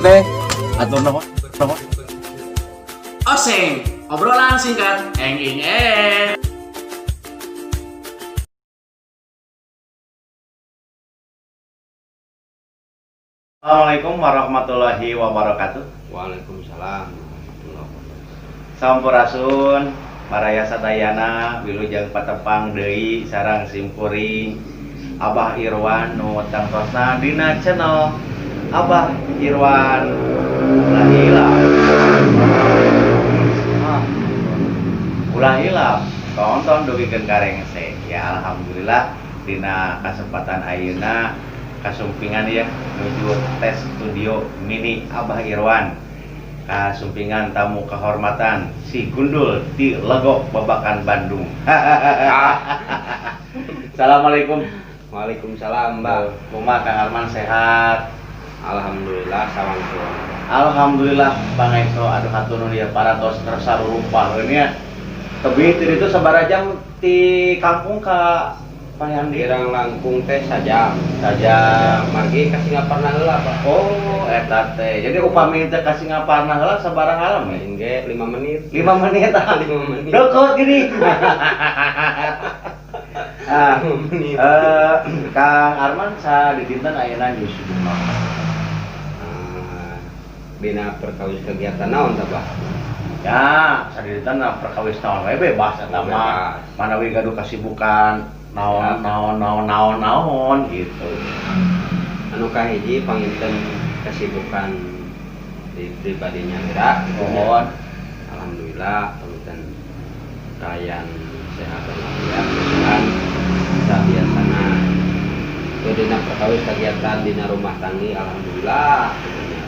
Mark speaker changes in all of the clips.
Speaker 1: teh. Atur nuhun.
Speaker 2: Oseng, obrolan singkat, eng.
Speaker 3: Assalamualaikum warahmatullahi wabarakatuh.
Speaker 4: Waalaikumsalam warahmatullahi wabarakatuh.
Speaker 3: Sampurasun, Maraya Sadayana, Wilujeng Patepang Deui sareng Simkuring. Abah Irwan nu tangtosna dina channel Abah Irwan. Ulah hilap. Ulah hilap. Tonton dugikeun karengse. Ya alhamdulillah dina kasempatan ayeuna kasumpingan ya menuju tes studio mini Abah Irwan. Kasumpingan tamu kehormatan si Gundul di Legok Babakan Bandung. Assalamualaikum.
Speaker 4: Waalaikumsalam, Mbak.
Speaker 3: Kumaha Kang Arman sehat?
Speaker 4: Alhamdulillah sawangkeun.
Speaker 3: Alhamdulillah Bang Eso aduh hatur nuhun ya paratos tersarurumpah nya. Tebih teu itu sabaraha ti kampung ka Payandi?
Speaker 4: Kirang langkung teh sajam. Margi kasih ngaparna heula, Pak.
Speaker 3: Oh, eta teh. Jadi upami teh kasih ngaparna heula sabaraha lama ya?
Speaker 4: Engge 5 menit.
Speaker 3: 5 menit.
Speaker 4: 5 menit.
Speaker 3: Dokot gini. Kang Arman sa di dinten ayeuna di Suduma.
Speaker 4: Dina perkawis kegiatan naon tah, Pak?
Speaker 3: Ya, sa di dinten perkawis naon we bebas eta mah. Manawi gaduh kasibukan naon gitu.
Speaker 4: Anu kahiji panginten kesibukan di pribadinya gerak.
Speaker 3: Mohon.
Speaker 4: Alhamdulillah panginten kalian sehat walafiat kesukaan sabiasana teu dina perkawis kegiatan dina rumah tangga alhamdulillah.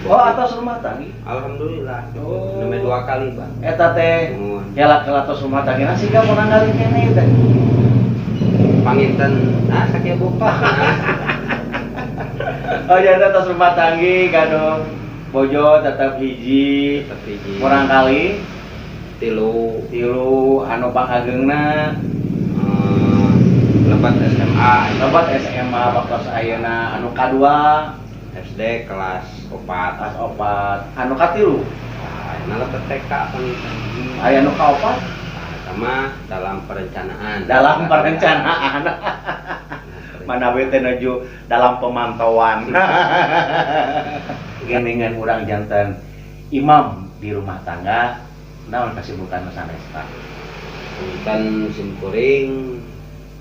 Speaker 3: Oh, atas rumah tangga.
Speaker 4: Alhamdulillah.
Speaker 3: Oh.
Speaker 4: Nembe 2 kali, Bang.
Speaker 3: Eta teh kelak-kelak rumah tangga siga mau nanggalin keneh teh.
Speaker 4: Panginten sakieu buka.
Speaker 3: Oh, jadi atas rumah tangga gaduh bojo tetap hiji. Kurang kali
Speaker 4: tilu
Speaker 3: anu pangageungna
Speaker 4: lebat SMA
Speaker 3: baktos ayeuna anu kadua
Speaker 4: SD kelas 4
Speaker 3: anu katilu
Speaker 4: ayeuna lebat TK panginten
Speaker 3: aya anu kaopat
Speaker 4: sama dalam perencanaan
Speaker 3: mana we teh nuju dalam pemantauan geningan urang janten imam di rumah tangga naon kasibukan sanesna
Speaker 4: punten simkuring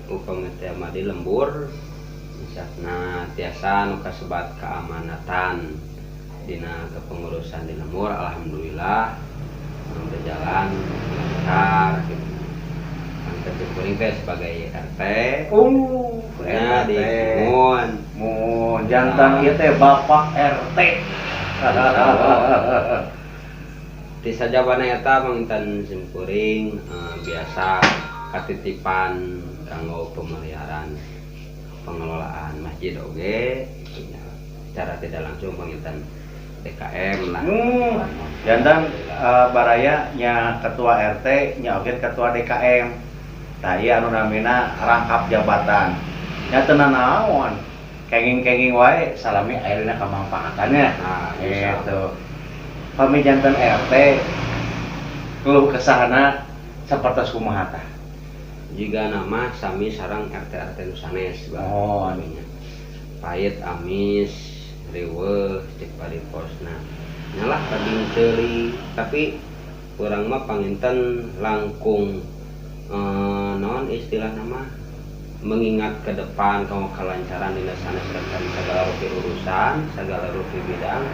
Speaker 4: upami teh mah di lembur misalna tiasa nu kasebat keamanatan dina kepengurusan di lembur alhamdulillah berjalan lancar gitu. Angkat simkuring teh sebagai RT
Speaker 3: RT
Speaker 4: di
Speaker 3: mun jantan ieu teh Bapak RT
Speaker 4: di sajabana eta manginten simkuring biasa katitipan kanggo pemeliharaan pengelolaan masjid oge secara tidak langsung manginten DKM lah.
Speaker 3: Jantan baraya nya ketua RT nya oge ketua DKM. Tah ieu anu namina rangkap jabatan. Nya teu naon. Kenging-kenging wae salami ayeuna kamangpaatannya. Nah, gitu. Pami jantan RT keluh kesahana sapertos kumaha tah?
Speaker 4: Jiga nama sami sareng RT nu sanes
Speaker 3: Oh,
Speaker 4: pait amis riweuh cek pariposna nyalah kading ceuli tapi urang mah panginten langkung naon istilah nama mengingat ke depan kanggo kalancaran dina sanes segala rupi urusan segala rupi bidang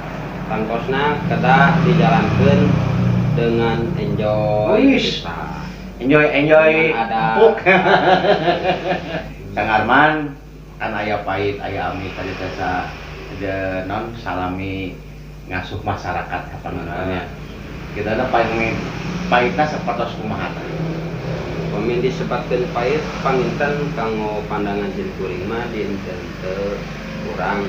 Speaker 4: tangkosna kedah dijalankeun dengan enjoy kita.
Speaker 3: Enjoy
Speaker 4: ada
Speaker 3: Kang Arman kan aya pait aya ami tadi tesa de non salami ngasuh masyarakat apa namanya kita ada paitna sapertos kumaha tah
Speaker 4: pamin disebatkeun pait panginten kanggo pandangan simkuring mah dinten teu urang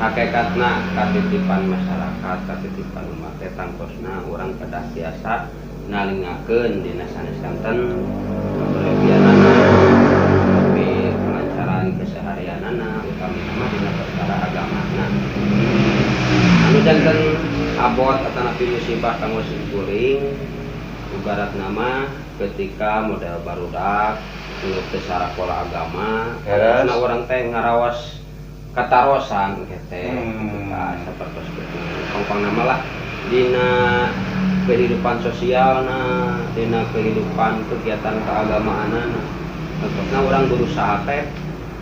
Speaker 4: hakikatna katitipan masyarakat katitipan umat teh tangkosna urang kedah tiasa nalingakeun dina sanes kanten kelebihanana tapi kelancaran keseharianana utama mah dina perkara agamana repot atau napi musibah kanggo simkuring ibarat nama ketika model barudak nulis tesara pola agama karena orang teh ngarawas katarosan gitu seperti itu kongkong nama lah dina kehidupan sosial dina kehidupan kegiatan keagamaan nah orang berusaha teh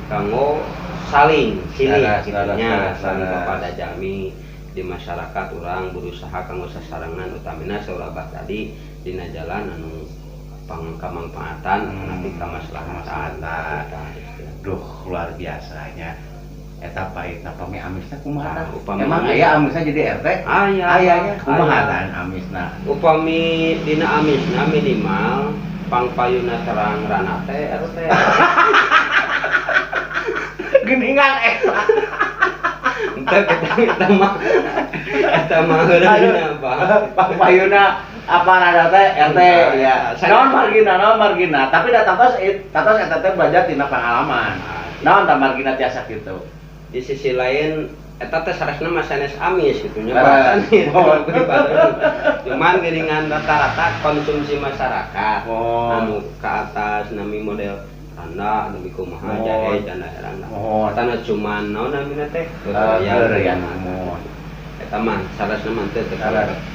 Speaker 4: kanggo saling silih gitunya saling kepada jami di masyarakat orang berusaha kanggo sasarangan utamina saurabah tadi dina jalan anu pangkamanfaatan nanti kamaslahatan.
Speaker 3: Duh luar biasanya. Eta paitna pami amisna kumaha?
Speaker 4: Upami
Speaker 3: Emang aya amisna jadi RT? Ayanya kumaha dan amisna?
Speaker 4: Upami dina amisna minimal pangpayuna terang rana teh RT.
Speaker 3: Geningan eta.
Speaker 4: Entah kita mah heureuh
Speaker 3: pangpayuna apa rada teh RT ya. Naon margina, tapi datang tos eta teh belajar tina pengalaman. Naon tah margina tiasa kitu.
Speaker 4: Di sisi lain eta teh saresna mah sanes amis gitu nya bahasa cuman geuningan rata-rata konsumsi masyarakat anu ke atas nami model randa demi kumaha jahe dan randa tana cuman naon namina teh
Speaker 3: ya namun
Speaker 4: eta mah saresna mah teh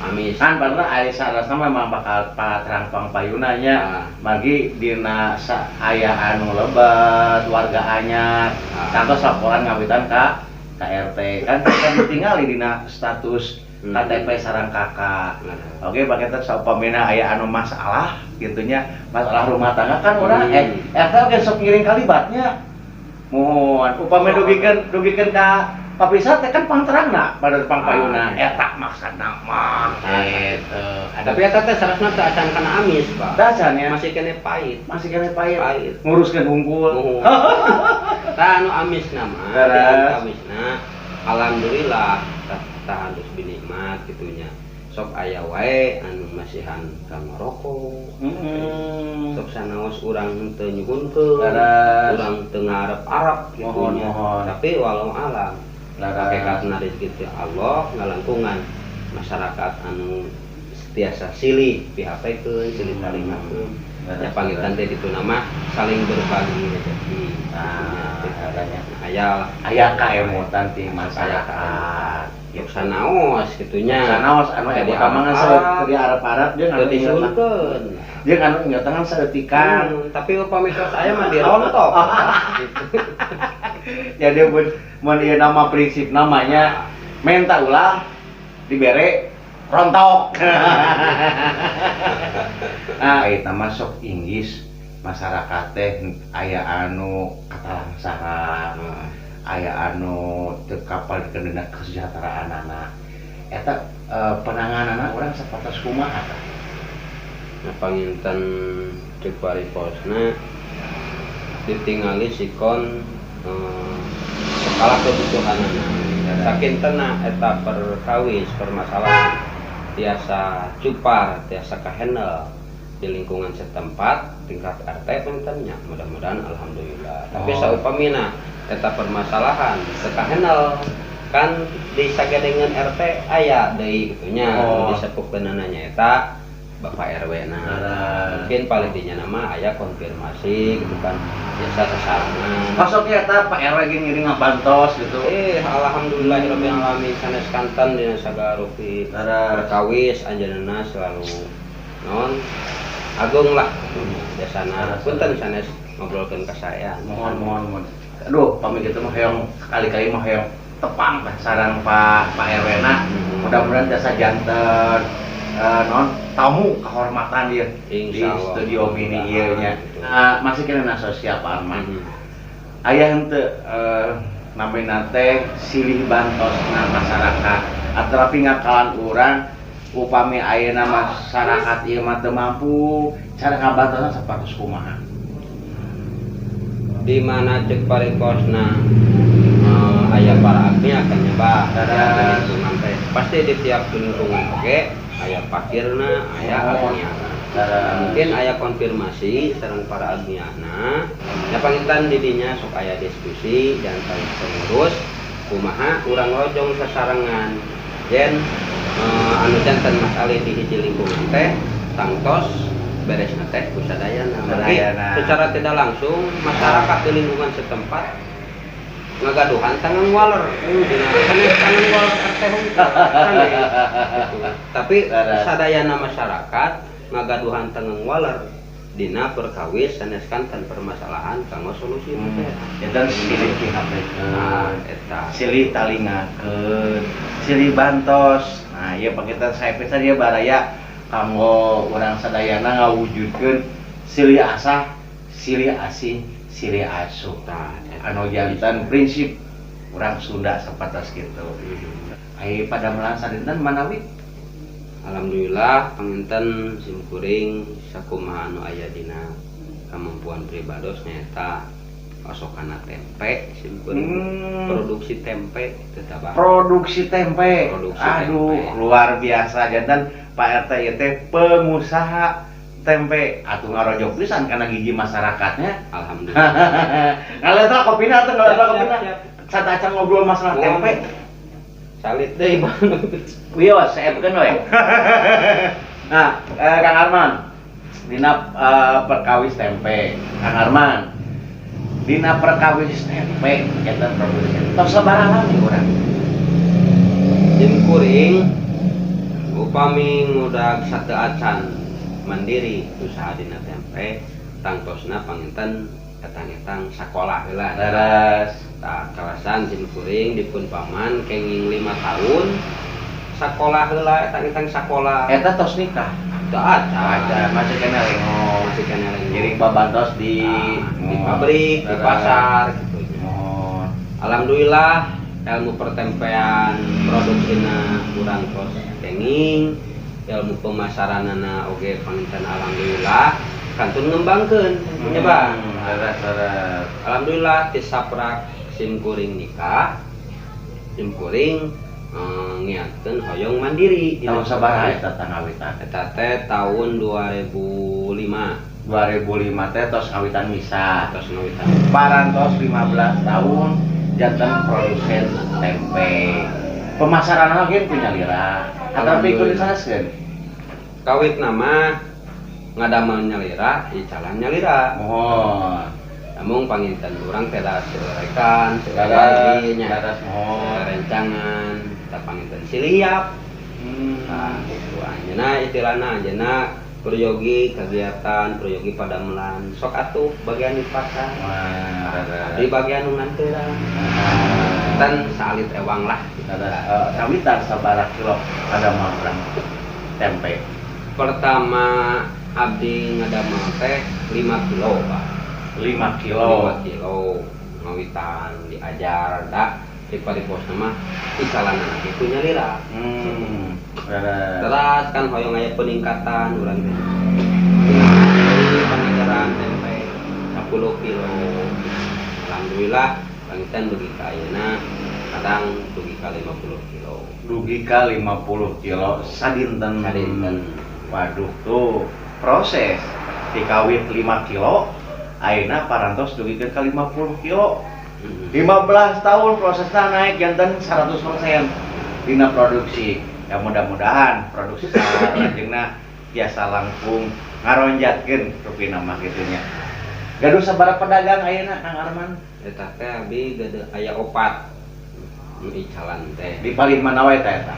Speaker 4: amis
Speaker 3: kan pernah aya saresna memang bakal patrang pangpayuna nya magi dina aya anu lebat warga anyar contoh laporan ngawitan ka RT kan ditinggali dina status KTP sareng kakak. Oke, bagetan saupamina aya anu masalah gitunya, masalah rumah tangga kan urang RT oge sok ngiring kalibatnya. Mohon upami dugikeun ka papisah teh kan pangterangna pada pangpayuna eta maksudna mah gitu.
Speaker 4: Tapi eta teh saresna teh acan kana amis, Pak.
Speaker 3: Dasannya
Speaker 4: masih kene pahit.
Speaker 3: Nguruskeun hungkul.
Speaker 4: Tah anu amisna mah, amisna alhamdulillah tah harus binikmat gitunya. Sok aya wae anu masihan ka ngarokok. Sok sanaos urang teu nyuhunkeun, urang teu ngarep-arep gitunya. Tapi walau alam hakikatna rezeki ti Allah ngalangkungan masyarakat anu tiasa silih pihapekeun, silih taringakeun. Ya pangitan teh ditu nama saling berbagi rezeki. Aya
Speaker 3: kaemutan ti masyarakat.
Speaker 4: Sanaos gitunya.
Speaker 3: Sanaos anu eta kamangan saeutik di arep-arep jeung anu
Speaker 4: disulkeun.
Speaker 3: Jeung anu ingatan saeutikan.
Speaker 4: Tapi upami tos aya mah dirontok.
Speaker 3: Jadi mun ieu nama prinsip namanya menta ulah dibere rontok. Eta mah sok inggis masyarakat teh aya anu katalangsahan, aya anu teu kapal dikeundeuna kesejahteraanana. Eta penangananna urang sapatos kumaha tah?
Speaker 4: Nah panginten ceuk pariposna ditingali sikon skala kebutuhanana. Sakintenna eta perkawis permasalahan tiasa cupar, tiasa kahandle di lingkungan setempat tingkat RT pentennya mudah-mudahan alhamdulillah. Tapi saupamina eta permasalahan teu kahandle kan di sagedengan RT aya deui gitunya disepukeunana nyaeta Bapak RW mungkin paling dinya nama aya konfirmasi gitu kan biasa sasarangan
Speaker 3: masuknya eta Pak RW ge ngiring ngabantos gitu
Speaker 4: alhamdulillahirabbil alamin sanes kanten dina sagarupi perkawis anjeunna selalu non agung lah biasana punten sanes ngobrolkeun ka saya
Speaker 3: mohon aduh pami kitu mah hoyong kali-kali mah hoyong tepang sareng Pak RW na mudah-mudahan jasa janten non tamu kehormatan dia di studio mini ieu nya. Masih kena sosial Pak Arman. Aya henteu namina teh silih bantosna masyarakat atrapi ngakalan urang upami ayeuna masyarakat ieu mah teu mampu cara ngabantosna sapatos kumaha.
Speaker 4: Di mana cek parikosna aya para agni akan nyoba lingkungan teh pasti di tiap lingkungan oke aya pakirna aya agniana mungkin aya konfirmasi sareng para agniana nya panginten didinya sok aya diskusi dan saling pengurus kumaha urang lojong sasarengan yen anu janten masalah di hiji lingkungan teh tangtos beres teh kusadayana. Secara tidak langsung masyarakat di lingkungan setempat ngagaduhan tangan waler. Tangan waler RT tapi sadayana masyarakat ngagaduhan tangan waler dina perkawis saneskan tan permasalahan kanggo solusi teh.
Speaker 3: Eta silih pihak
Speaker 4: Eta
Speaker 3: silih talingakeun, silih bantos. Nah, ieu pakita saepesa dia baraya kanggo urang sadayana ngawujudkeun silih asah, silih asih, silih asuh. Anu janten prinsip urang Sunda sapatos kitu. Ai pada melansa dinten manawi
Speaker 4: alhamdulillah panginten simkuring sakumaha anu aya dina kemampuan pribados nyaeta osokana tempe simkuring produksi tempe tetap
Speaker 3: produksi tempe. Aduh,
Speaker 4: tempe.
Speaker 3: luar biasa janten Pak RT ieu teh pengusaha tempe atuh ngarojok pisan kana gigi masyarakatnya.
Speaker 4: alhamdulillah.
Speaker 3: Ngaletra kopina atuh ngaletra
Speaker 4: Siap,
Speaker 3: kopina.
Speaker 4: siap.
Speaker 3: Sataca ngobrol masalah tempe.
Speaker 4: Salit deui Bang.
Speaker 3: Wios, saepkeun we. Nah, Kang Arman, dina perkawis tempe. Kang Arman, dina perkawis tempe kita produksi. Tos sabaraha nih urang?
Speaker 4: Simkuring upami ngudag sateu acan mandiri usaha dina tempe tangtosna panginten etang-etang sakola heula.
Speaker 3: Leres.
Speaker 4: Tah kawasan simkuring dipun paman kenging 5 tahun sakola heula etang-etang sakola.
Speaker 3: Eta tos nikah.
Speaker 4: Teu acan.
Speaker 3: Ada masih kena lengo.
Speaker 4: Masih kena lengo.
Speaker 3: Giring babantos di
Speaker 4: di pabrik, di pasar gitu.
Speaker 3: Oh.
Speaker 4: Alhamdulillah ilmu pertempean produksina kurang tos kenging, ilmu pemasaranana oge panginten alhamdulillah kantun ngembangkeun nya Bang.
Speaker 3: Leres.
Speaker 4: Alhamdulillah tisaprak simkuring nikah, simkuring ngiatkeun hoyong mandiri.
Speaker 3: Tahun sabaraha eta tangawitan?
Speaker 4: Eta teh tahun 2005.
Speaker 3: 2005 teh tos ngawitan misa.
Speaker 4: Tos ngawitan.
Speaker 3: Parantos 15 tahun janten produsen tempe. Pemasaran lagi punya lira. Atau pikun disaskeun.
Speaker 4: Kawit nama ngadamel nyalira, icalan nyalira.
Speaker 3: Oh.
Speaker 4: Namun panginten urang teh da serekan,
Speaker 3: Dadas
Speaker 4: nya.
Speaker 3: mohon.
Speaker 4: Rencangan, tak panginten siliap. Nah, itu anjeunna istilahna anjeunna peryogi kegiatan peryogi padamelan sok atuh bagian di pasar. Di bagian nu nganteurang. Dan salit ewang lah.
Speaker 3: Kawitan sabaraha kilo ada urang tempe.
Speaker 4: Pertama abdi ngadamel teh 5 kilo, Pak.
Speaker 3: 5 kilo.
Speaker 4: 5 kilo ngawitan diajar da di paripos nama icalanana kitu nyalira. Terus kan hoyong aya peningkatan urang teh. Pengajaran tempe 10 kilo. Alhamdulillah pangitan dugi ka ayeuna kadang dugi ka 50 kilo.
Speaker 3: Dugi ka 50 kilo sadinten. Waduh tuh proses dikawit 5 kilo ayeuna parantos dugi ka 50 kilo. 15 tahun prosesnya naik janten 100% dina produksi. Ya mudah-mudahan produksi lajengna biasa langkung ngaronjatkeun rupina mah kitu nya. Gaduh sabaraha pedagang ayeuna Kang Arman?
Speaker 4: Eta teh abi gede aya 4 nu icalan teh.
Speaker 3: Di paling mana wae teh eta?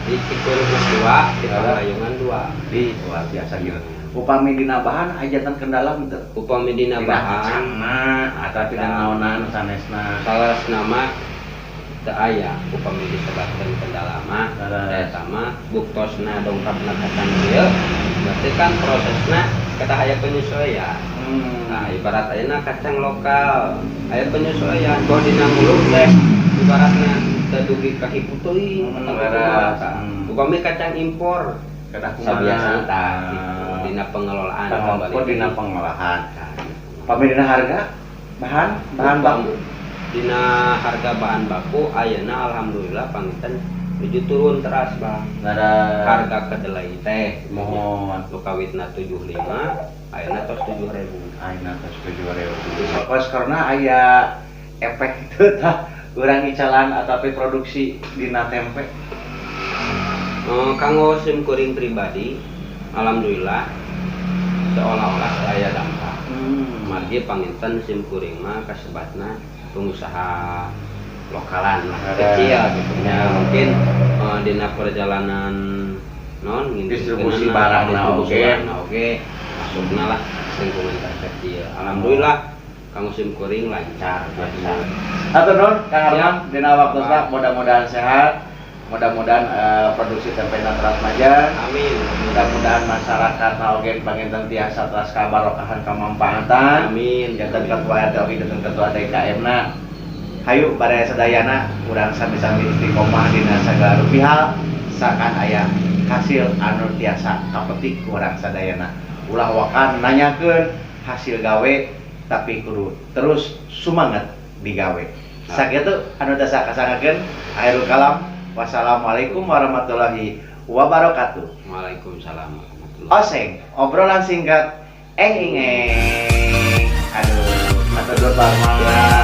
Speaker 4: Di Cikurug 2, di Pagayungan 2.
Speaker 3: Di luar biasa gitu. Upami dina bahan ajatan kendala henteu?
Speaker 4: Upami dina bahan
Speaker 3: kacangna atawa dina naonan sanesna.
Speaker 4: salah nama teu aya upami disebatkeun kendala mah eta mah buktosna dongkapna kacang ieu berarti kan prosesna kedah aya penyesuaian. Nah, ibarat ayeuna kacang lokal aya penyesuaian bahwa dina muluk teh ibaratna teu dugi ka hipu teuing upami kacang impor
Speaker 3: Kedah
Speaker 4: sabiasa tah dina pengelolaan
Speaker 3: kembali dina pengolahan. Upami dina harga bahan baku
Speaker 4: dina harga bahan baku ayeuna alhamdulillah panginten nuju turun teras Bang. Harga kedelai teh
Speaker 3: mohon
Speaker 4: nu kawitna 75 ayeuna tos 7.000.
Speaker 3: Ayeuna tos 7.000. Pas karena aya efek teu tah urang icalan ataupun produksi dina tempe.
Speaker 4: Kanggo simkuring pribadi, alhamdulillah seolah-olah saya dampak. Margi panginten simkuring mah kasebatna pengusaha lokalan lah, kecil gitu. Ya mungkin dina perjalanan
Speaker 3: distribusi barang
Speaker 4: oke masukna lah lingkungan kecil. Alhamdulillah Kang simkuring lancar biasa.
Speaker 3: Atau non Kang Arman dina waktu mudah-mudahan sehat. Mudah-mudahan produksi tempena teras majan.
Speaker 4: Amin.
Speaker 3: Mudah-mudahan masyarakat naoge panginten tiasa teras kabarokahan kamampaatan.
Speaker 4: Amin.
Speaker 3: Janten ketua RT oge janten ketua DKM na. Hayu baraya sadayana urang sami-sami istiqomah dina sagala rupiah sakan aya hasil anu tiasa kapetik ku urang sadayana. Ulah wakan nanyakeun hasil gawe tapi kudu terus sumanget digawe. Sakitu anu tasa kasangakeun akhirul kalam. Wassalamualaikum warahmatullahi wabarakatuh.
Speaker 4: Waalaikumsalam warahmatullahi.
Speaker 3: Oseng, obrolan singkat, enging. Aduh, matur nuwun Pak Arman.